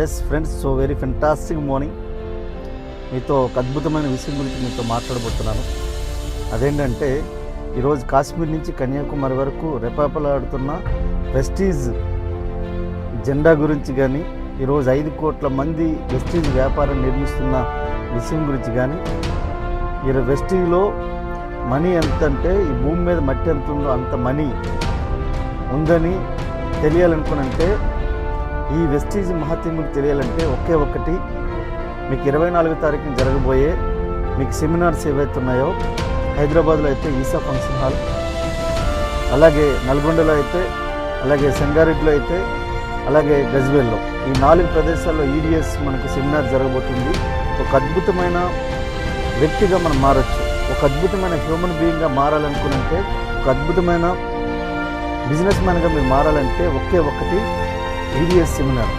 Yes friends, so very fantastic morning. మీతో ఒక అద్భుతమైన విషయం గురించి మీతో మాట్లాడబోతున్నాను. అదేంటంటే ఈరోజు కాశ్మీర్ నుంచి కన్యాకుమారి వరకు రెపరెపలాడుతున్న వెస్టీజ్ జెండా గురించి కానీ, ఈరోజు 5 కోట్ల మంది వెస్టీజ్ వ్యాపారం నిర్మిస్తున్న విషయం గురించి కానీ, ఈ వెస్టీజ్లో మనీ ఎంత అంటే ఈ భూమి మీద మట్టి ఎంత ఉందో అంత మనీ ఉందని తెలియాలనుకునంటే, ఈ వెస్టీజ్ మహత్యం గురించి తెలియాలంటే ఒకే ఒక్కటి, మీకు 24వ తారీఖున జరగబోయే మీకు సెమినార్స్ ఏవైతే ఉన్నాయో, హైదరాబాద్లో అయితే ఈసా ఫంక్షన్ హాల్, అలాగే నల్గొండలో అయితే, అలాగే సంగారెడ్డిలో అయితే, అలాగే గజ్వేల్లో, ఈ 4 ప్రదేశాల్లో ఈడిఎస్ మనకు సెమినార్ జరగబోతుంది. ఒక అద్భుతమైన వ్యక్తిగా మనం మారచ్చు. ఒక అద్భుతమైన హ్యూమన్ బీయింగ్గా మారాలనుకునంటే, ఒక అద్భుతమైన బిజినెస్ మ్యాన్గా మీరు మారాలంటే ఒకే ఒక్కటి ఈడిఎస్ సెమినార్.